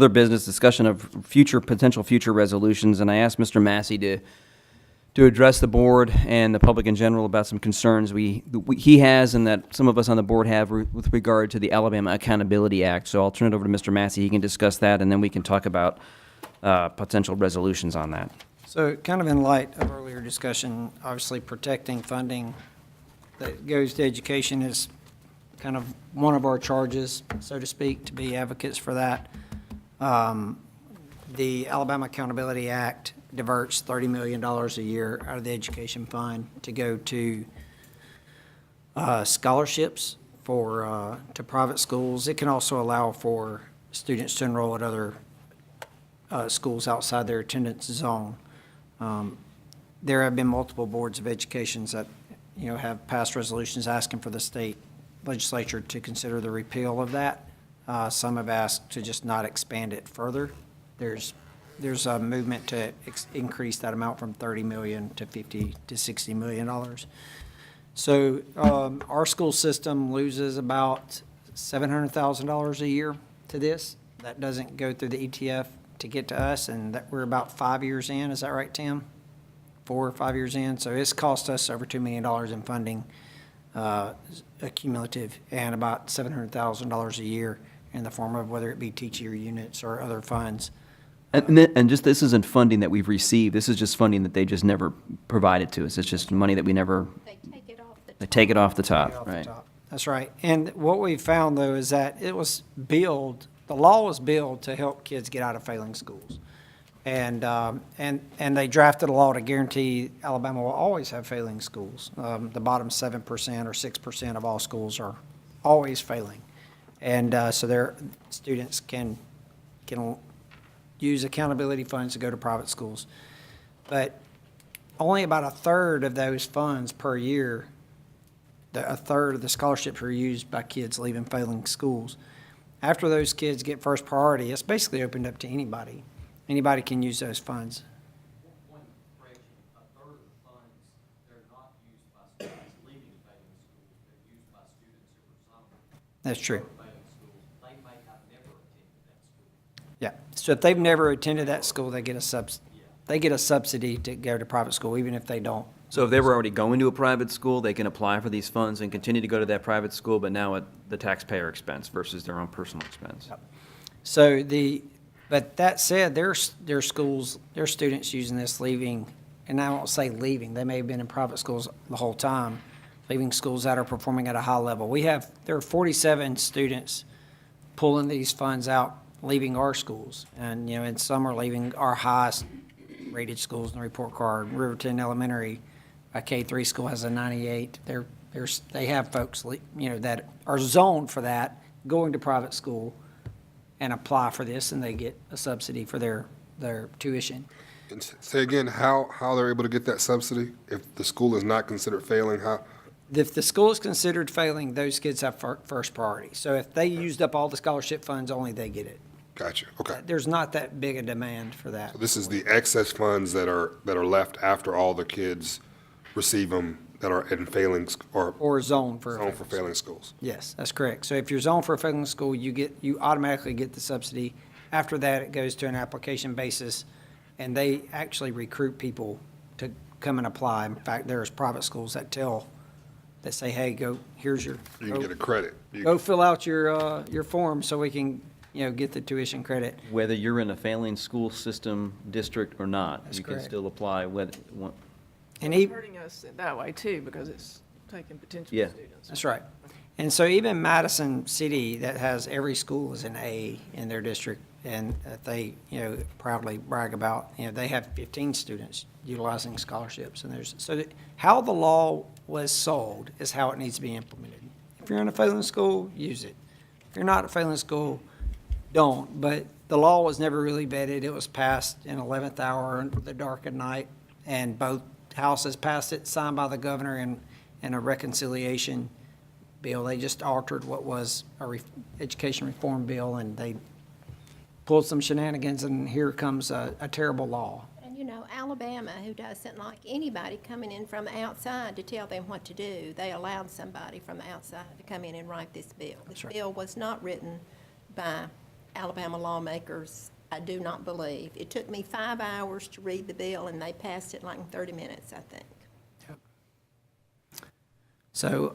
business discussion of potential future resolutions, and I asked Mr. Massey to address the board and the public in general about some concerns he has and that some of us on the board have with regard to the Alabama Accountability Act. So I'll turn it over to Mr. Massey. He can discuss that, and then we can talk about potential resolutions on that. So kind of in light of earlier discussion, obviously protecting funding that goes to education is kind of one of our charges, so to speak, to be advocates for that. The Alabama Accountability Act diverts $30 million a year out of the education fund to go to scholarships to private schools. It can also allow for students to enroll at other schools outside their attendance zone. There have been multiple boards of education that, have passed resolutions asking for the state legislature to consider the repeal of that. Some have asked to just not expand it further. There's a movement to increase that amount from $30 million to $50 to $60 million. So our school system loses about $700,000 a year to this. That doesn't go through the ETF to get to us, and that we're about 5 years in. Is that right, Tim? 4 or 5 years in. So it's cost us over $2 million in funding, cumulative, and about $700,000 a year in the form of whether it be teacher units or other funds. And just, this isn't funding that we've received. This is just funding that they just never provided to us. It's just money that we never, They take it off the they take it off the top, Off the right? top. That's right. And what we found, though, is that the law was billed to help kids get out of failing schools. And they drafted a law to guarantee Alabama will always have failing schools. The bottom 7% or 6% of all schools are always failing. And so their students can use accountability funds to go to private schools. But only about a third of those funds per year, a third of the scholarships are used by kids leaving failing schools. After those kids get first priority, it's basically opened up to anybody. Anybody can use those funds. One correction, a third of the funds, they're not used by students leaving failing schools, they're used by students who are some That's true. failing schools. They may have never attended that school. Yeah. So if they've never attended that school, they get a subsidy to go to private school, even if they don't. So if they were already going to a private school, they can apply for these funds and continue to go to that private school, but now at the taxpayer expense versus their own personal expense. So but that said, their schools, their students using this leaving, and I won't say leaving, they may have been in private schools the whole time, leaving schools that are performing at a high level. There are 47 students pulling these funds out, leaving our schools. And, and some are leaving our highest rated schools in the report card. Riverton Elementary, a K-3 school has a 98. They have folks, that are zoned for that, going to private school and apply for this, and they get a subsidy for their tuition. And say again, how they're able to get that subsidy? If the school is not considered failing, If the school is considered failing, those kids have first priority. So if they used up all the scholarship funds, only they get it. Gotcha, okay. There's not that big a demand for that. So this is the excess funds that are left after all the kids receive them that are in failing, or Or zone for. zone for failing schools. Yes, that's correct. So if you're zoned for a failing school, you automatically get the subsidy. After that, it goes to an application basis, and they actually recruit people to come and apply. In fact, there's private schools that say, hey, here's your. You can get a credit. Go fill out your form so we can, get the tuition credit. Whether you're in a failing school system district or not, That's you can correct. still apply And It's even, hurting us that way too, because it's taking potential Yeah. students. that's right. And so even Madison City, that has every school is an A in their district, and that they, proudly brag about, they have 15 students utilizing scholarships. And how the law was sold is how it needs to be implemented. If you're in a failing school, use it. If you're not a failing school, don't. But the law was never really vetted. It was passed in 11th hour under the dark of night, and both houses passed it, signed by the governor in a reconciliation bill. They just altered what was a education reform bill, and they pulled some shenanigans, and here comes a terrible law. And Alabama, who doesn't like anybody coming in from the outside to tell them what to do, they allowed somebody from the outside to come in and write this bill. This right. bill was not written by Alabama lawmakers, I do not believe. It took me 5 hours to read the bill, and they passed it like in 30 minutes, I think. So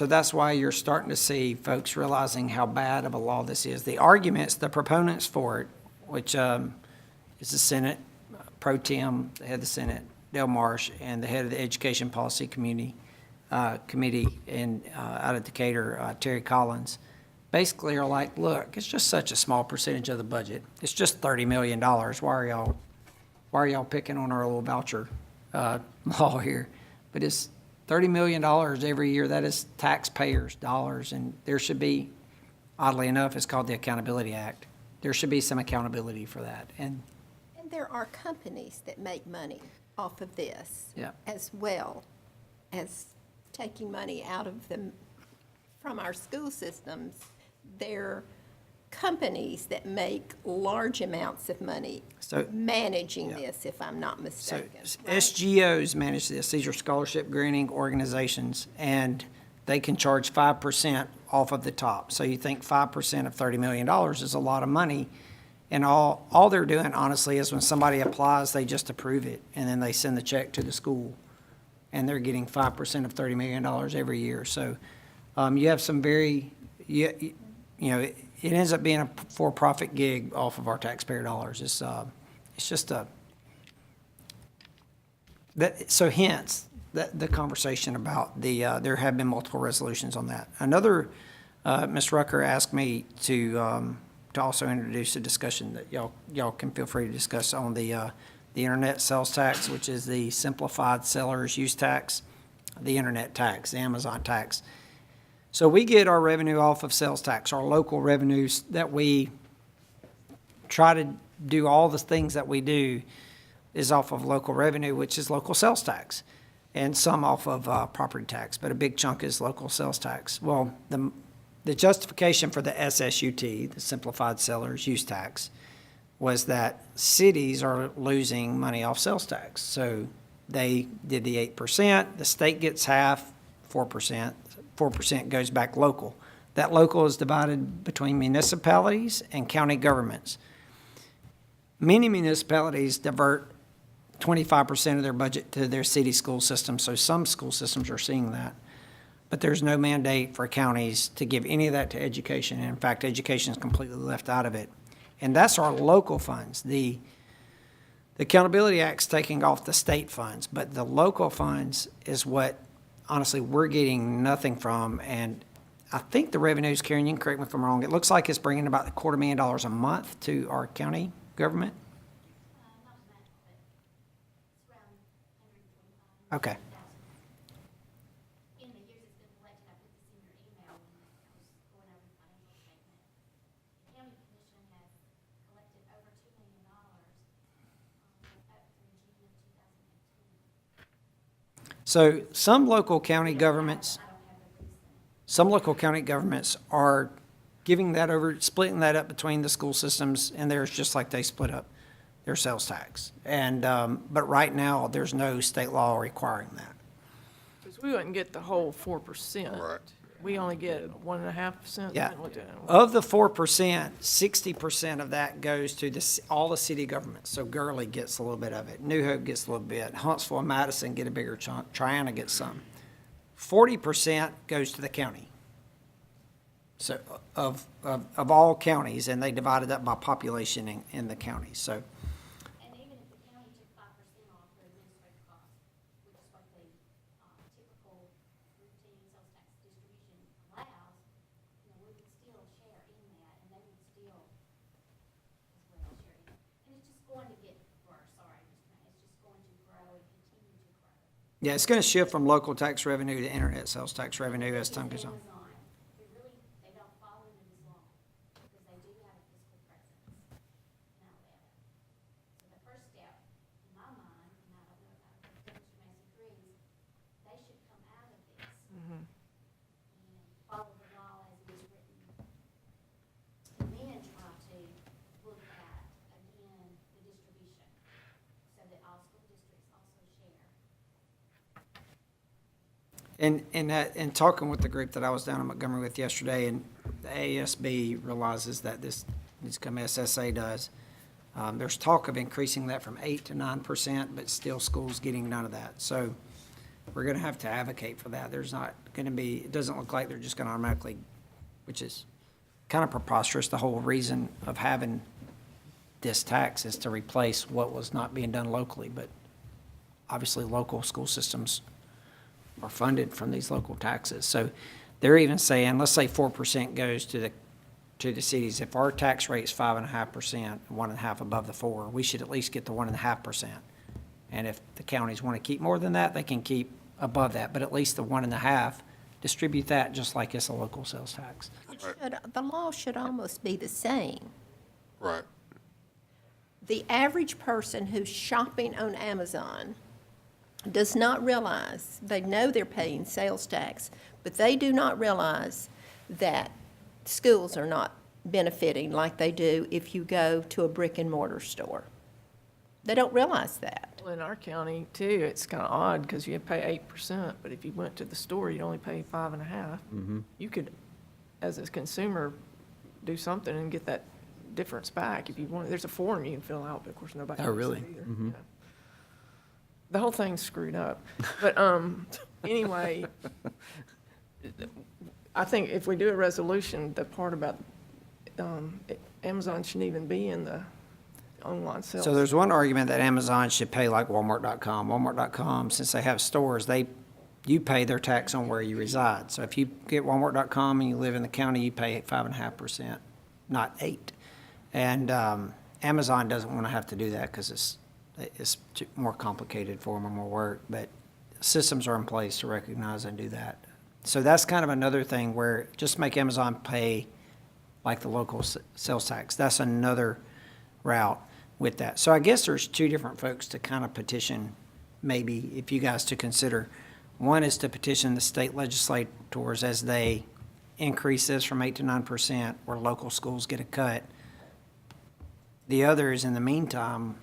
that's why you're starting to see folks realizing how bad of a law this is. The arguments, the proponents for it, which is the Senate, Pro Tem, the head of the Senate, Del Marsh, and the head of the Education Policy Committee out of Decatur, Terry Collins, basically are like, look, it's just such a small percentage of the budget. It's just $30 million. Why are y'all picking on our little voucher law here? But it's $30 million every year. That is taxpayers' dollars, and there should be, oddly enough, it's called the Accountability Act. There should be some accountability for that. And There are companies that make money off of this. Yeah. As well as taking money out of them from our school systems. There are companies that make large amounts of money So- managing Yeah. this, if I'm not so mistaken. right? SGOs manage this. These are scholarship granting organizations, and they can charge 5% off of the top. So you think 5% of $30 million is a lot of money. And all they're doing, honestly, is when somebody applies, they just approve it, and then they send the check to the school. And they're getting 5% of $30 million every year. So you have some it ends up being a for-profit gig off of our taxpayer dollars. It's just so hence, the conversation about there have been multiple resolutions on that. Another, Ms. Rucker asked me to also introduce a discussion that y'all can feel free to discuss on the internet sales tax, which is the simplified seller's use tax, the internet tax, the Amazon tax. So we get our revenue off of sales tax, our local revenues that we try to do all the things that we do is off of local revenue, which is local sales tax, and some off of property tax, but a big chunk is local sales tax. Well, the justification for the SSUT, the Simplified Seller's Use Tax, was that cities are losing money off sales tax. So they did the 8%, the state gets half, 4%. 4% goes back local. That local is divided between municipalities and county governments. Many municipalities divert 25% of their budget to their city school system, so some school systems are seeing that. But there's no mandate for counties to give any of that to education. And in fact, education is completely left out of it. And that's our local funds. The Accountability Act's taking off the state funds, but the local funds is what, honestly, we're getting nothing from. And I think the revenues, Karen, you can correct me if I'm wrong, it looks like it's bringing about $250,000 a month to our county government? Not to that, but it's around 125. Okay. In the years it's been collected, I put this in your email when I was going over the financial statement. The county commission has collected over $2 million up through June of 2018. So some local county governments, are giving that over, splitting that up between the school systems and theirs, just like they split up their sales tax. And, but right now, there's no state law requiring that. Because we wouldn't get the whole 4%. Right. We only get 1.5%. Yeah. Something like that. Of the 4%, 60% of that goes to all the city governments. So Gurley gets a little bit of it, New Hope gets a little bit, Huntsville and Madison get a bigger chunk, Triana gets some. 40% goes to the county. So of all counties, and they divide it up by population in the county. So And even if the county took 5% off their administrative costs, which is what the typical routine sales tax distribution allows, we would still share in that, and they would still as well share in it. And it's just going to get worse, sorry, Mr. Mayor, it's just going to grow and continue to grow. yeah, it's going to shift from local tax revenue to internet sales tax revenue as time goes on. Amazon, they don't fall into this law, because they do have a physical presence in Alabama. So the first step, in my mind, and I don't know if Mr. Mason agrees, they should come out of this and follow the law as it is written. And then try to look at, again, the distribution, so that all school districts also share. And talking with the group that I was down in Montgomery with yesterday, and the ASB realizes that this needs to come, SSA does. There's talk of increasing that from 8 to 9%, but still schools getting none of that. So we're gonna have to advocate for that. There's not gonna be, it doesn't look like they're just gonna automatically, which is kind of preposterous. The whole reason of having this tax is to replace what was not being done locally, but obviously local school systems are funded from these local taxes. So they're even saying, let's say 4% goes to the cities. If our tax rate's 5.5%, 1.5 above the 4, we should at least get the 1.5%. And if the counties want to keep more than that, they can keep above that, but at least the 1.5, distribute that just like it's a local sales tax. The law should almost be the same. Right. The average person who's shopping on Amazon does not realize, they know they're paying sales tax, but they do not realize that schools are not benefiting like they do if you go to a brick and mortar store. They don't realize that. Well, in our county too, it's kind of odd because you pay 8%, but if you went to the store, you'd only pay 5.5. You could, as a consumer, do something and get that difference back if you want. There's a form you can fill out, but of course nobody. Oh, wants it really? either, yeah. The whole thing's screwed up. But anyway, I think if we do a resolution, the part about Amazon shouldn't even be in the online sales. So there's one argument that Amazon should pay like Walmart.com. Walmart.com, since they have stores, you pay their tax on where you reside. So if you get Walmart.com and you live in the county, you pay 5.5%, not 8. And Amazon doesn't want to have to do that because it's more complicated for them and more work, but systems are in place to recognize and do that. So that's kind of another thing where just make Amazon pay like the local sales tax. That's another route with that. So I guess there's two different folks to kind of petition, maybe, if you guys to consider. One is to petition the state legislators as they increase this from 8 to 9%, where local schools get a cut. The other is, in the meantime,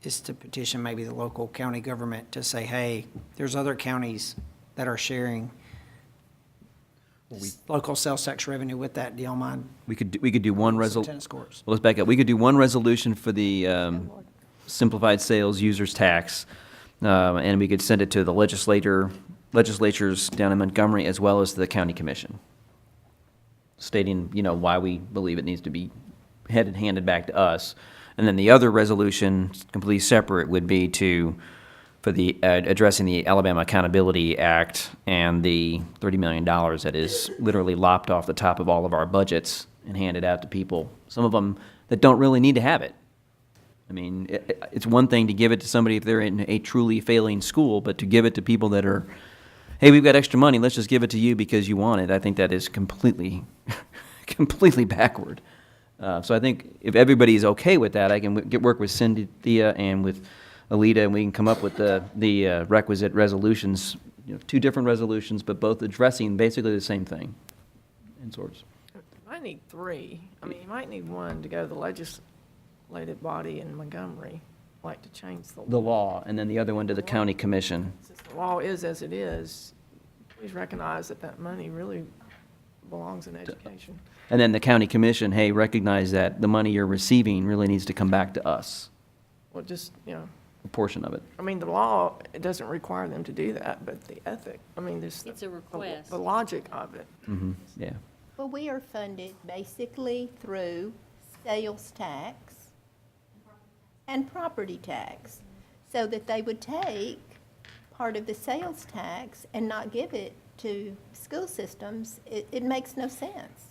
is to petition maybe the local county government to say, hey, there's other counties that are sharing local sales tax revenue with that. Do y'all mind? We could do one Some resolution. tennis courts. Well, let's back up. We could do one resolution for the simplified sales users tax, and we could send it to the legislatures down in Montgomery as well as the county commission, stating, why we believe it needs to be handed back to us. And then the other resolution, completely separate, would be for the addressing the Alabama Accountability Act and the $30 million that is literally lopped off the top of all of our budgets and handed out to people, some of them that don't really need to have it. I mean, it's one thing to give it to somebody if they're in a truly failing school, but to give it to people that are, hey, we've got extra money, let's just give it to you because you want it, I think that is completely backward. So I think if everybody is okay with that, I can work with Cynthia and with Alita, and we can come up with the requisite resolutions, two different resolutions, but both addressing basically the same thing, in sorts. You might need three. I mean, you might need one to go to the legislative body in Montgomery, like to change the law. The law, and then the other one to the county commission. Since the law is as it is, please recognize that that money really belongs in education. And then the county commission, hey, recognize that the money you're receiving really needs to come back to us, Well, just, a portion of it. I mean, the law, it doesn't require them to do that, but the ethic, I mean, this. It's a request. The logic of it. Yeah. Well, we are funded basically through sales tax and property tax, so that they would take part of the sales tax and not give it to school systems. It makes no sense.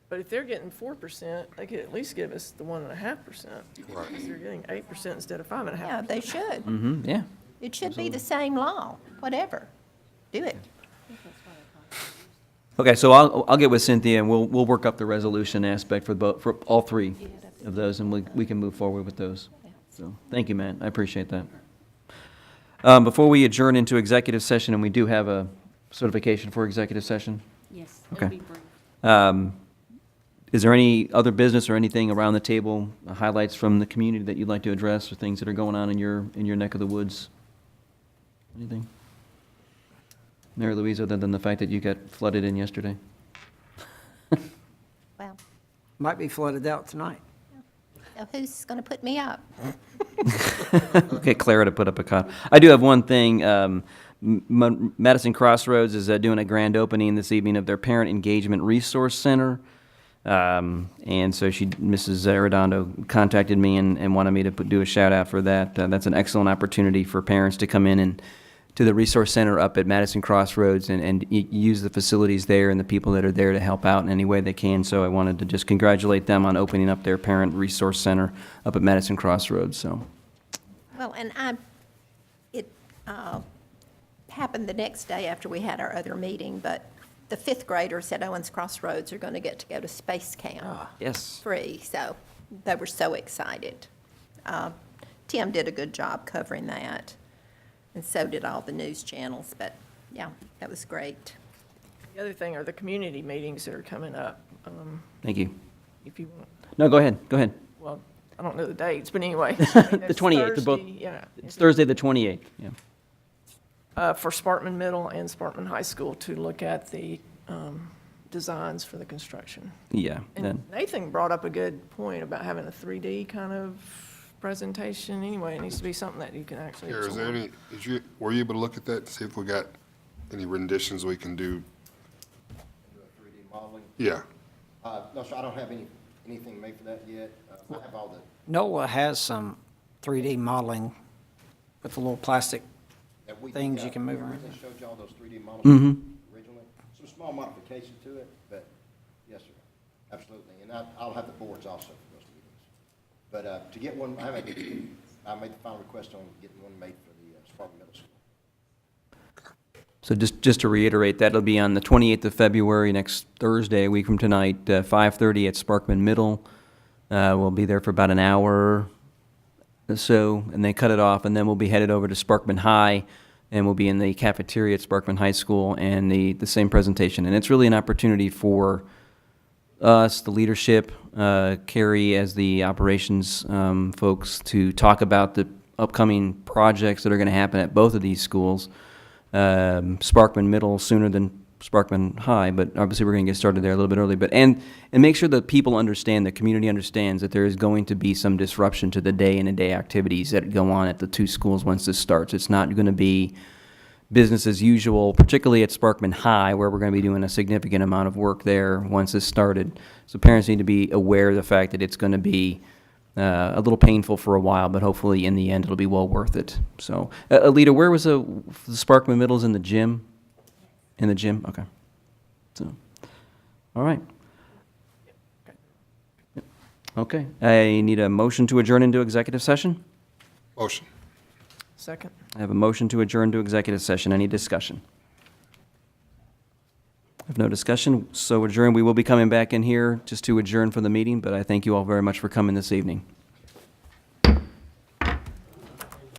But if they're getting 4%, they could at least give us the 1.5%. Right. Because they're getting 8% instead of 5.5%. Yeah, they should. Yeah. It should be the same law, whatever. Do it. Okay, so I'll get with Cynthia, and we'll work up the resolution aspect for all three of those, and we can move forward with those. So, thank you, Matt, I appreciate that. Before we adjourn into executive session, and we do have a certification for executive session, Yes, Okay. it'll be brief. is there any other business or anything around the table, highlights from the community that you'd like to address, or things that are going on in your neck of the woods? Anything? Mary Louise, other than the fact that you got flooded in yesterday? Well, Might be flooded out tonight. so who's going to put me up? Get Clara to put up a cot. I do have one thing. Madison Crossroads is doing a grand opening this evening of their Parent Engagement Resource Center. And so Mrs. Arredondo contacted me and wanted me to do a shout out for that. That's an excellent opportunity for parents to come in and to the resource center up at Madison Crossroads and use the facilities there and the people that are there to help out in any way they can. So I wanted to just congratulate them on opening up their Parent Resource Center up at Madison Crossroads, so. Well, and it happened the next day after we had our other meeting, but the fifth graders at Owens Crossroads are going to get to go to space camp Yes. free, so they were so excited. Tim did a good job covering that, and so did all the news channels, but yeah, that was great. The other thing are the community meetings that are coming up. Thank you. If you want, No, go ahead. well, I don't know the dates, but anyway. The 28th, they're both, Yeah. it's Thursday, the 28th, yeah. For Sparkman Middle and Sparkman High School to look at the designs for the construction. Yeah, then, And Nathan brought up a good point about having a 3D kind of presentation. Anyway, it needs to be something that you can actually Here, is there absorb. any, were you able to look at that, to see if we got any renditions we can do? Do a 3D modeling. Yeah, No, sir, I don't have anything made for that yet. I have all the, NOLA has some 3D modeling with the little plastic. that we. Things you got. can move Remember around. they showed y'all those 3D models Mhm. originally? Some small modifications to it, but yes, sir, absolutely. And I'll have the boards also for those meetings. But to get one, I made the final request on getting one made for the Spartan Middle School. so just to reiterate, that'll be on the 28th of February, next Thursday, a week from tonight, 5:30 at Sparkman Middle. We'll be there for about an hour or so, and then cut it off, and then we'll be headed over to Sparkman High, and we'll be in the cafeteria at Sparkman High School, and the same presentation. And it's really an opportunity for us, the leadership, Carrie as the operations folks, to talk about the upcoming projects that are going to happen at both of these schools. Sparkman Middle sooner than Sparkman High, but obviously we're going to get started there a little bit early. But and make sure that people understand, the community understands that there is going to be some disruption to the day-in-and-day activities that go on at the two schools once this starts. It's not going to be business as usual, particularly at Sparkman High, where we're going to be doing a significant amount of work there once this started. So parents need to be aware of the fact that it's going to be a little painful for a while, but hopefully in the end it'll be well worth it. So, Alita, where was the Sparkman Middle's in the gym? In the gym? Okay. So, all right. Yep. Okay. I need a motion to adjourn into executive session. motion. Second. I have a motion to adjourn to executive session. Any discussion? I have no discussion, so adjourn. We will be coming back in here just to adjourn for the meeting, but I thank you all very much for coming this evening.